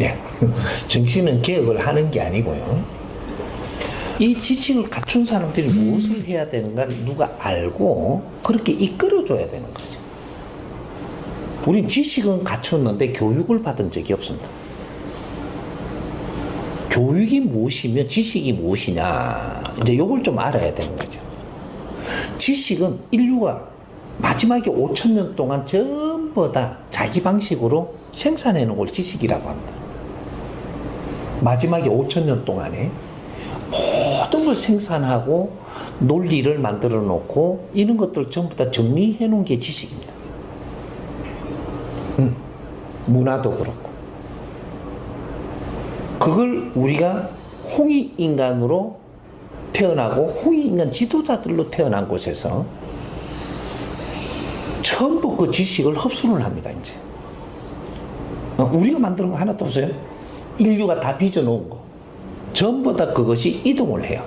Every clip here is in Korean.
예. 정치는 개혁을 하는 게 아니고요. 이 지식을 갖춘 사람들이 무엇을 해야 되는가 누가 알고 그렇게 이끌어줘야 되는 거죠. 우린 지식은 갖췄는데 교육을 받은 적이 없습니다. 교육이 무엇이며 지식이 무엇이냐 이제 요걸 좀 알아야 되는 거죠. 지식은 인류가 마지막에 5,000년 동안 전부 다 자기 방식으로 생산해 놓은 걸 지식이라고 합니다. 마지막에 5,000년 동안에 모든 걸 생산하고 논리를 만들어 놓고 이런 것들 전부 다 정리해 놓은 게 지식입니다. 문화도 그렇고 그걸 우리가 홍익인간으로 태어나고 홍익인간 지도자들로 태어난 곳에서 전부 그 지식을 흡수를 합니다. 이제 우리가 만드는 거 하나도 없어요. 인류가 다 빚어놓은 거 전부 다 그것이 이동을 해요.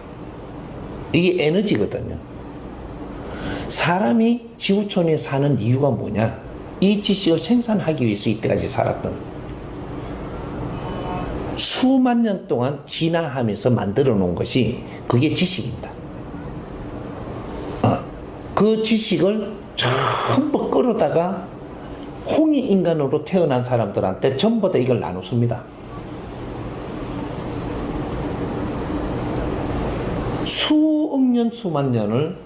이게 에너지거든요. 사람이 지구촌에 사는 이유가 뭐냐? 이 지식을 생산하기 위해서 이때까지 살았던 수만 년 동안 진화하면서 만들어 놓은 것이 그게 지식입니다. 그 지식을 전부 끌어다가 홍익인간으로 태어난 사람들한테 전부 다 이걸 나눴습니다. 수억 년, 수만 년을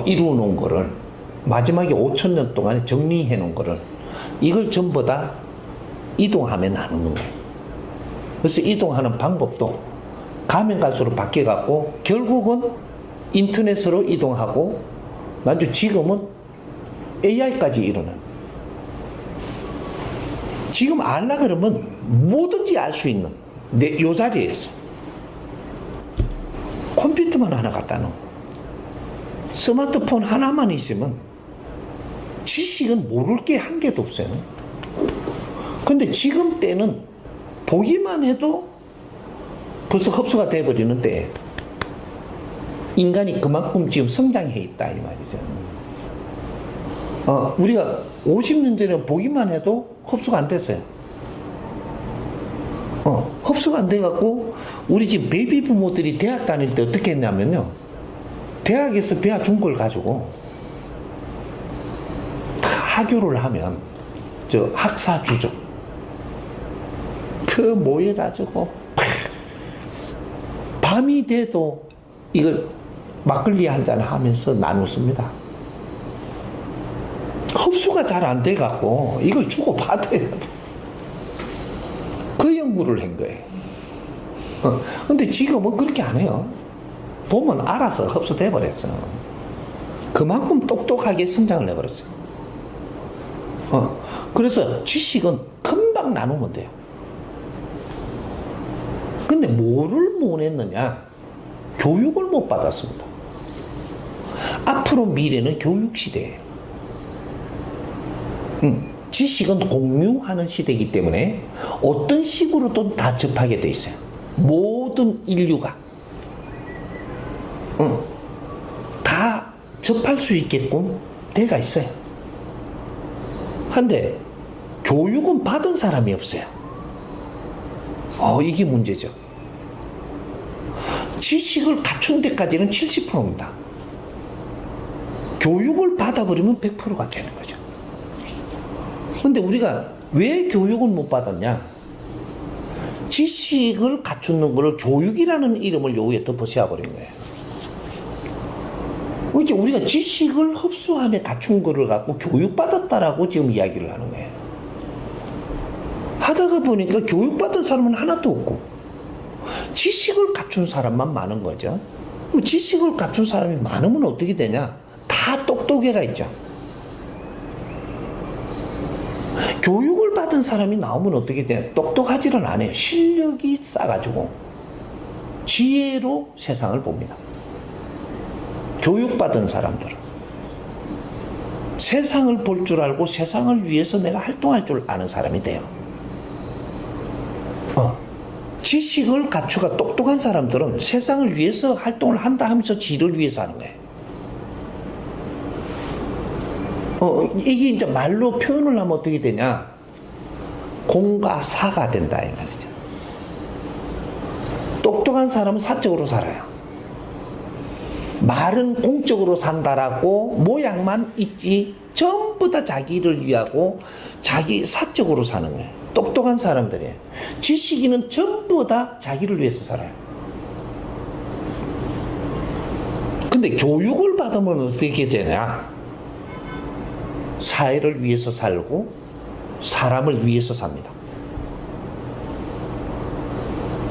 이루어 놓은 거를 마지막에 5,000년 동안에 정리해 놓은 거를 이걸 전부 다 이동하며 나누는 거예요. 그래서 이동하는 방법도 가면 갈수록 바뀌어갖고 결국은 인터넷으로 이동하고 나중에 지금은 AI까지 일어나는. 지금 알라 그러면 뭐든지 알 수 있는 요 자리에서 컴퓨터만 하나 갖다 놓은 스마트폰 하나만 있으면 지식은 모를 게 한 개도 없어요. 근데 지금 때는 보기만 해도 벌써 흡수가 돼버리는 때 인간이 그만큼 지금 성장해 있다 이 말이죠. 우리가 50년 전에 보기만 해도 흡수가 안 됐어요. 흡수가 안 돼갖고 우리 지금 베이비 부모들이 대학 다닐 때 어떻게 했냐면요, 대학에서 배워준 걸 가지고 하교를 하면 저 학사주적 그 모여가지고 밤이 돼도 이걸 막걸리 한잔 하면서 나눴습니다. 흡수가 잘 안 돼갖고 이걸 주고 받아야 돼. 그 연구를 한 거예요. 근데 지금은 그렇게 안 해요. 보면 알아서 흡수돼 버렸어. 그만큼 똑똑하게 성장을 해버렸어요. 그래서 지식은 금방 나누면 돼요. 근데 뭐를 못 했느냐? 교육을 못 받았습니다. 앞으로 미래는 교육 시대예요. 지식은 공유하는 시대이기 때문에 어떤 식으로든 다 접하게 돼 있어요. 모든 인류가 다 접할 수 있게끔 돼가 있어요. 근데 교육은 받은 사람이 없어요. 이게 문제죠. 지식을 갖춘 데까지는 70%입니다. 교육을 받아버리면 100%가 되는 거죠. 근데 우리가 왜 교육을 못 받았냐? 지식을 갖추는 것을 교육이라는 이름을 여기에 덮어씌워버린 거예요. 이제 우리가 지식을 흡수하며 갖춘 거를 갖고 교육받았다라고 지금 이야기를 하는 거예요. 하다가 보니까 교육받은 사람은 하나도 없고 지식을 갖춘 사람만 많은 거죠. 지식을 갖춘 사람이 많으면 어떻게 되냐? 다 똑똑해가 있죠. 교육을 받은 사람이 나오면 어떻게 되냐? 똑똑하지는 않아요. 실력이 싸가지고 지혜로 세상을 봅니다. 교육받은 사람들은 세상을 볼 줄 알고 세상을 위해서 내가 활동할 줄 아는 사람이 돼요. 지식을 갖추가 똑똑한 사람들은 세상을 위해서 활동을 한다 하면서 지를 위해서 하는 거예요. 이게 이제 말로 표현을 하면 어떻게 되냐? 공과 사가 된다 이 말이죠. 똑똑한 사람은 사적으로 살아요. 말은 공적으로 산다라고 모양만 있지 전부 다 자기를 위하고 자기 사적으로 사는 거예요. 똑똑한 사람들이에요. 지식인은 전부 다 자기를 위해서 살아요. 근데 교육을 받으면 어떻게 되냐? 사회를 위해서 살고 사람을 위해서 삽니다.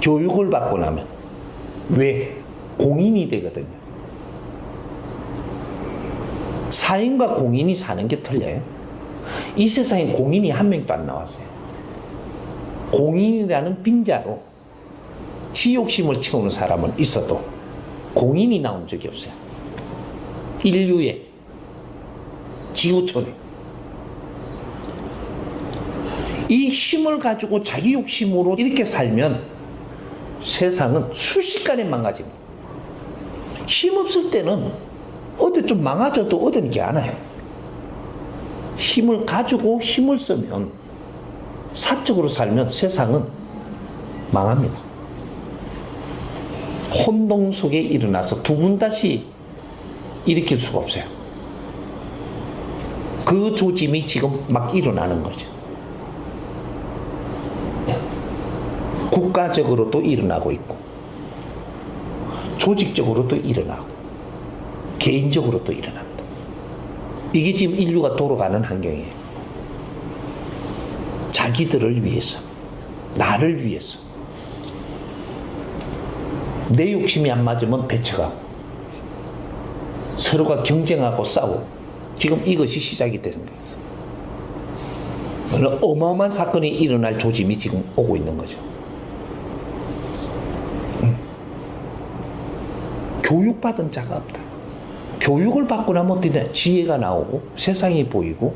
교육을 받고 나면 왜? 공인이 되거든요. 사인과 공인이 사는 게 틀려요. 이 세상에 공인이 한 명도 안 나왔어요. 공인이라는 빈자로 지 욕심을 채우는 사람은 있어도 공인이 나온 적이 없어요. 인류의 지구촌에 이 힘을 가지고 자기 욕심으로 이렇게 살면 세상은 순식간에 망가집니다. 힘 없을 때는 어디 좀 망가져도 얻는 게 않아요. 힘을 가지고 힘을 쓰면 사적으로 살면 세상은 망합니다. 혼동 속에 일어나서 두 분 다시 일으킬 수가 없어요. 그 조짐이 지금 막 일어나는 거죠. 국가적으로도 일어나고 있고 조직적으로도 일어나고 개인적으로도 일어납니다. 이게 지금 인류가 돌아가는 환경이에요. 자기들을 위해서, 나를 위해서. 내 욕심이 안 맞으면 배척하고 서로가 경쟁하고 싸우고 지금 이것이 시작이 되는 거예요. 어마어마한 사건이 일어날 조짐이 지금 오고 있는 거죠. 교육받은 자가 없다. 교육을 받고 나면 어떻게 지혜가 나오고 세상이 보이고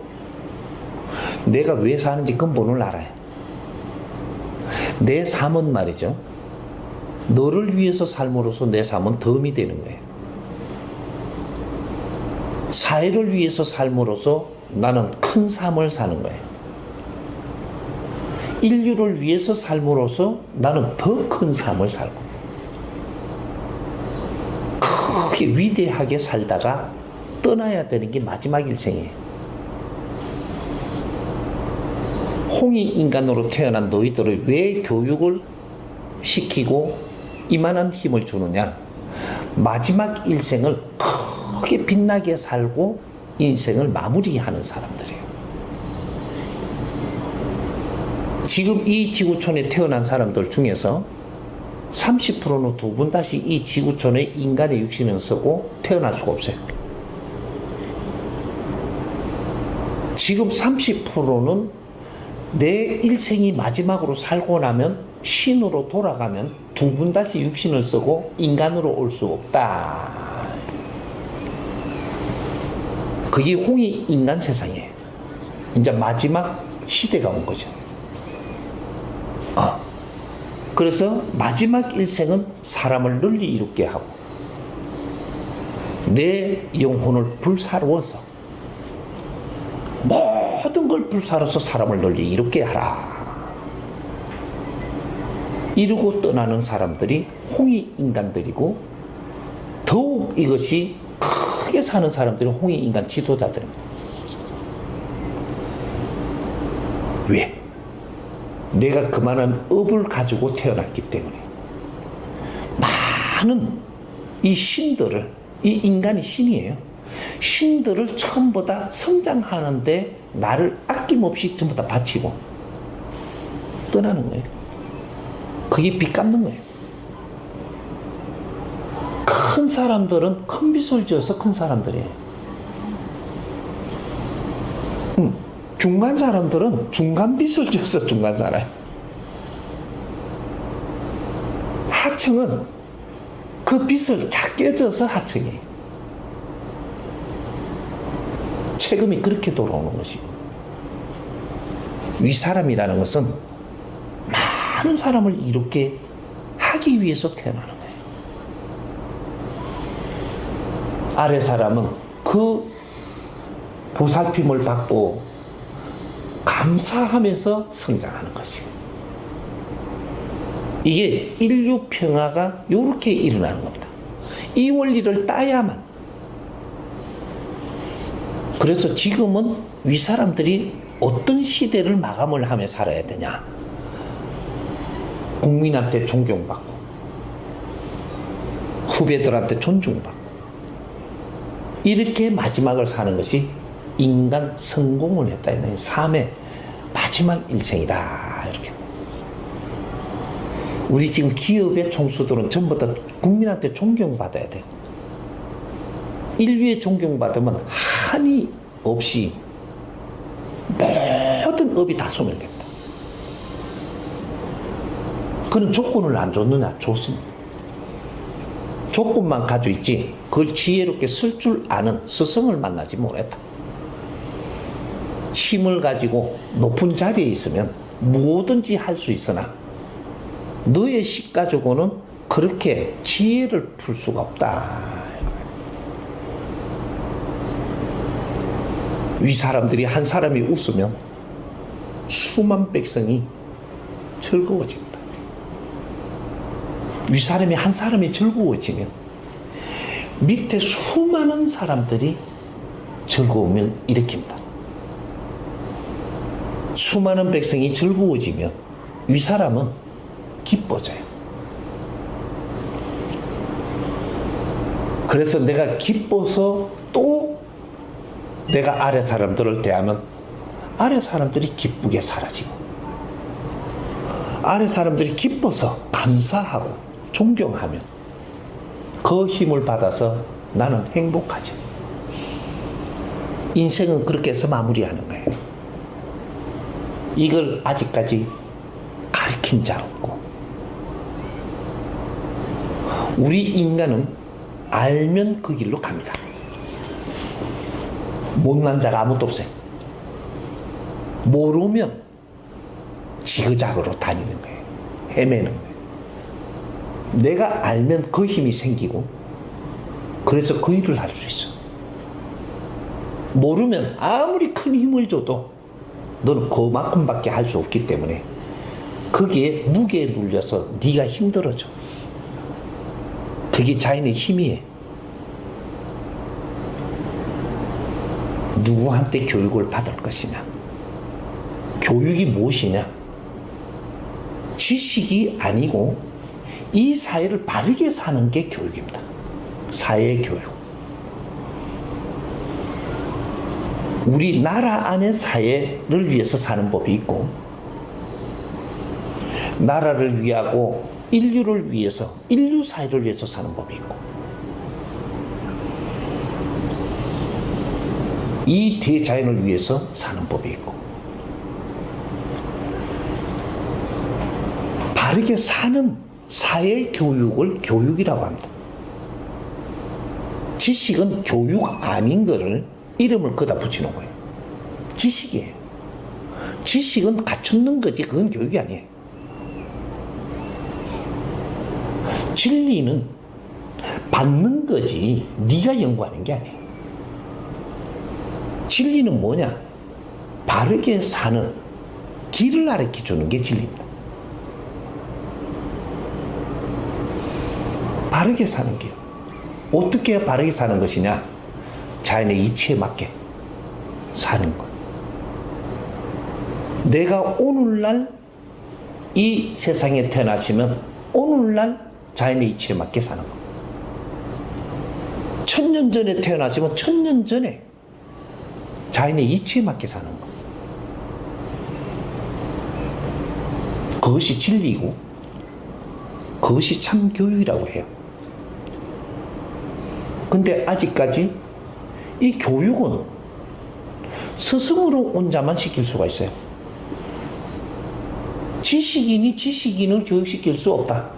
내가 왜 사는지 근본을 알아요. 내 삶은 말이죠. 너를 위해서 삶으로써 내 삶은 덤이 되는 거예요. 사회를 위해서 삶으로써 나는 큰 삶을 사는 거예요. 인류를 위해서 삶으로써 나는 더 큰 삶을 살고 크게 위대하게 살다가 떠나야 되는 게 마지막 일생이에요. 홍익인간으로 태어난 너희들을 왜 교육을 시키고 이만한 힘을 주느냐? 마지막 일생을 크게 빛나게 살고 인생을 마무리하는 사람들이에요. 지금 이 지구촌에 태어난 사람들 중에서 30%는 두 번 다시 이 지구촌에 인간의 육신을 쓰고 태어날 수가 없어요. 지금 30%는 내 일생이 마지막으로 살고 나면 신으로 돌아가면 두 번 다시 육신을 쓰고 인간으로 올 수 없다. 그게 홍익인간 세상이에요. 이제 마지막 시대가 온 거죠. 그래서 마지막 일생은 사람을 널리 이롭게 하고 내 영혼을 불사르워서 모든 걸 불사르서 사람을 널리 이롭게 하라. 이러고 떠나는 사람들이 홍익인간들이고 더욱 이것이 크게 사는 사람들이 홍익인간 지도자들입니다. 왜? 내가 그만한 업을 가지고 태어났기 때문에 많은 이 신들을, 이 인간이 신이에요. 신들을 처음보다 성장하는데 나를 아낌없이 전부 다 바치고 떠나는 거예요. 그게 빚 갚는 거예요. 큰 사람들은 큰 빚을 지어서 큰 사람들이에요. 중간 사람들은 중간 빚을 지어서 중간 사람. 하층은 그 빚을 작게 져서 하층이에요. 세금이 그렇게 돌아오는 것이고, 윗사람이라는 것은 많은 사람을 이롭게 하기 위해서 태어나는 거예요. 아래 사람은 그 보살핌을 받고 감사하면서 성장하는 것이. 이게 인류 평화가 이렇게 일어나는 겁니다. 이 원리를 따야만. 그래서 지금은 위 사람들이 어떤 시대를 마감을 하며 살아야 되냐. 국민한테 존경받고 후배들한테 존중받고 이렇게 마지막을 사는 것이 인간 성공을 했다. 삶의 마지막 일생이다. 이렇게. 우리 지금 기업의 총수들은 전부 다 국민한테 존경받아야 되고 인류에 존경받으면 한이 없이 모든 업이 다 소멸됩니다. 그런 조건을 안 줬느냐? 줬습니다. 조건만 가지고 있지 그걸 지혜롭게 쓸 줄 아는 스승을 만나지 못했다. 힘을 가지고 높은 자리에 있으면 뭐든지 할 수 있으나 너의 식 가지고는 그렇게 지혜를 풀 수가 없다. 위 사람들이 한 사람이 웃으면 수만 백성이 즐거워집니다. 위 사람이 한 사람이 즐거워지면 밑에 수많은 사람들이 즐거움을 일으킵니다. 수많은 백성이 즐거워지면 위 사람은 기뻐져요. 그래서 내가 기뻐서 또 내가 아래 사람들을 대하면 아래 사람들이 기쁘게 사라지고 아래 사람들이 기뻐서 감사하고 존경하면 그 힘을 받아서 나는 행복하죠. 인생은 그렇게 해서 마무리하는 거예요. 이걸 아직까지 가르친 자 없고 우리 인간은 알면 그 길로 갑니다. 못난 자가 아무도 없어요. 모르면 지그작으로 다니는 거예요. 헤매는 거예요. 내가 알면 그 힘이 생기고 그래서 그 일을 할 수 있어. 모르면 아무리 큰 힘을 줘도 너는 그만큼밖에 할 수 없기 때문에 거기에 무게에 눌려서 네가 힘들어져. 그게 자연의 힘이에요. 누구한테 교육을 받을 것이냐? 교육이 무엇이냐? 지식이 아니고 이 사회를 바르게 사는 게 교육입니다. 사회 교육. 우리 나라 안의 사회를 위해서 사는 법이 있고 나라를 위하고 인류를 위해서 인류 사회를 위해서 사는 법이 있고 이 대자연을 위해서 사는 법이 있고 바르게 사는 사회 교육을 교육이라고 합니다. 지식은 교육 아닌 거를 이름을 거다 붙이는 거예요. 지식이에요. 지식은 갖추는 거지 그건 교육이 아니에요. 진리는 받는 거지 네가 연구하는 게 아니에요. 진리는 뭐냐? 바르게 사는 길을 가르쳐 주는 게 진리입니다. 바르게 사는 길. 어떻게 바르게 사는 것이냐? 자연의 이치에 맞게 사는 것. 내가 오늘날 이 세상에 태어났으면 오늘날 자연의 이치에 맞게 사는 것. 1000년 전에 태어났으면 1000년 전에 자연의 이치에 맞게 사는 것. 그것이 진리고 그것이 참 교육이라고 해요. 근데 아직까지 이 교육은 스승으로 온 자만 시킬 수가 있어요. 지식인이 지식인을 교육시킬 수 없다.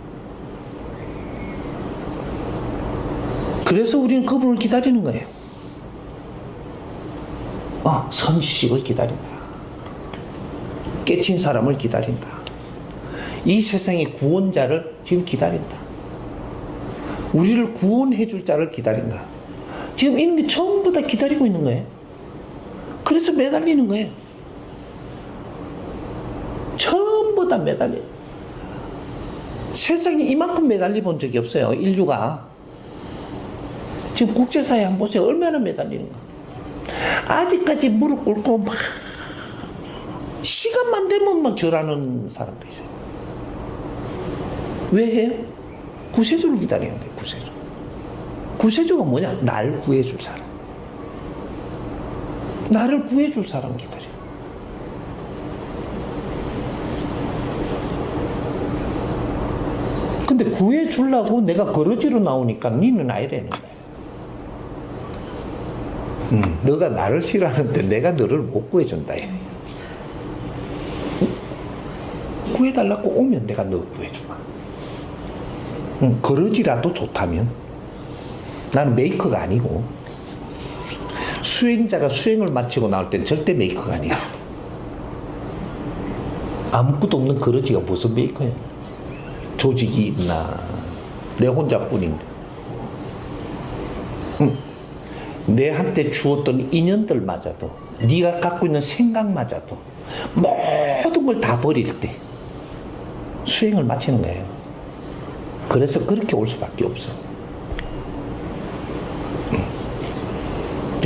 그래서 우리는 그분을 기다리는 거예요. 선지식을 기다린다. 깨친 사람을 기다린다. 이 세상의 구원자를 지금 기다린다. 우리를 구원해 줄 자를 기다린다. 지금 이런 게 전부 다 기다리고 있는 거예요. 그래서 매달리는 거예요. 전부 다 매달려. 세상에 이만큼 매달려 본 적이 없어요, 인류가. 지금 국제사회 한번 보세요. 얼마나 매달리는가. 아직까지 무릎 꿇고 막 시간만 되면 막 절하는 사람도 있어요. 왜 해요? 구세주를 기다리는 거예요. 구세주. 구세주가 뭐냐? 날 구해줄 사람. 나를 구해줄 사람 기다려. 근데 구해주려고 내가 거러지로 나오니까 니는 아니라는 거야. 너가 나를 싫어하는데 내가 너를 못 구해준다. 구해달라고 오면 내가 너 구해주마. 거러지라도 좋다면. 나는 메이커가 아니고, 수행자가 수행을 마치고 나올 땐 절대 메이커가 아니야. 아무것도 없는 거러지가 무슨 메이커야. 조직이 있나. 내 혼자뿐인데. 내한테 주었던 인연들마저도, 네가 갖고 있는 생각마저도 모든 걸 다 버릴 때 수행을 마치는 거예요. 그래서 그렇게 올 수밖에 없어.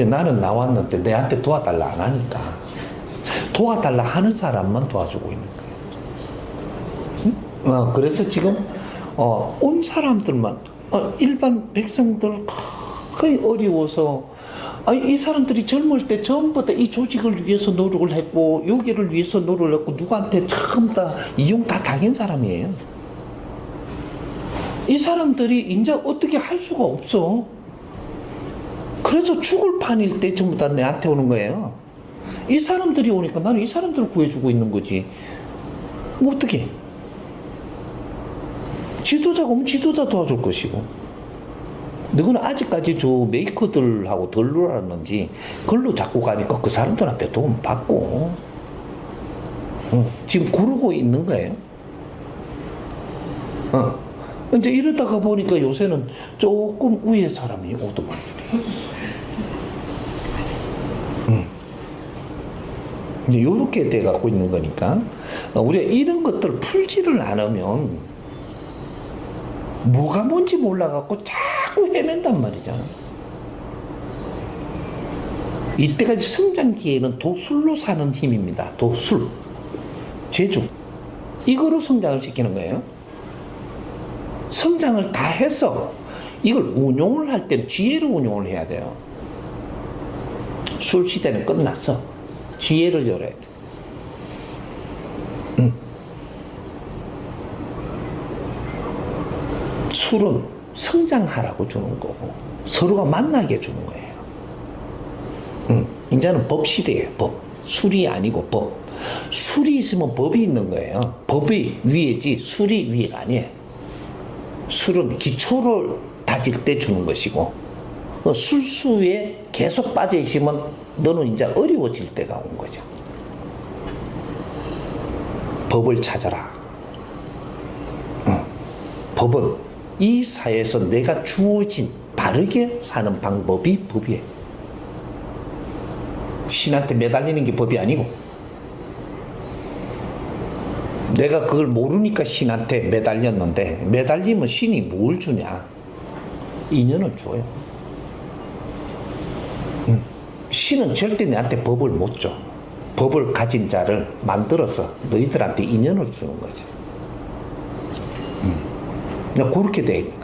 나는 나왔는데 내한테 도와달라 안 하니까 도와달라 하는 사람만 도와주고 있는 거예요. 그래서 지금 온 사람들만 일반 백성들 거의 어려워서 이 사람들이 젊을 때 전부 다 이 조직을 위해서 노력을 했고 여기를 위해서 노력을 했고 누구한테 전부 다 이용 다 당한 사람이에요. 이 사람들이 이제 어떻게 할 수가 없어. 그래서 죽을 판일 때 전부 다 내한테 오는 거예요. 이 사람들이 오니까 나는 이 사람들을 구해주고 있는 거지. 어떻게? 지도자가 오면 지도자 도와줄 것이고, 너는 아직까지 저 메이커들하고 덜 놀았는지 글로 자꾸 가니까 그 사람들한테 도움 받고 지금 구르고 있는 거예요. 이제 이러다가 보니까 요새는 조금 위에 사람이 오더만. 이제 요렇게 돼 갖고 있는 거니까 우리가 이런 것들을 풀지를 않으면 뭐가 뭔지 몰라갖고 자꾸 헤맨단 말이잖아. 이때까지 성장기에는 도술로 사는 힘입니다. 도술, 재주, 이거로 성장을 시키는 거예요. 성장을 다 해서 이걸 운용을 할 때는 지혜로 운용을 해야 돼요. 술 시대는 끝났어. 지혜를 열어야 돼. 술은 성장하라고 주는 거고 서로가 만나게 주는 거예요. 이제는 법 시대예요. 법. 술이 아니고 법. 술이 있으면 법이 있는 거예요. 법이 위에지 술이 위가 아니에요. 술은 기초를 다질 때 주는 것이고 술수에 계속 빠져 있으면 너는 이제 어려워질 때가 온 거죠. 법을 찾아라. 법은 이 사회에서 내가 주어진 바르게 사는 방법이 법이에요. 신한테 매달리는 게 법이 아니고, 내가 그걸 모르니까 신한테 매달렸는데, 매달리면 신이 뭘 주냐? 인연을 줘요. 신은 절대 내한테 법을 못 줘. 법을 가진 자를 만들어서 너희들한테 인연을 주는 거지. 그렇게 돼 있는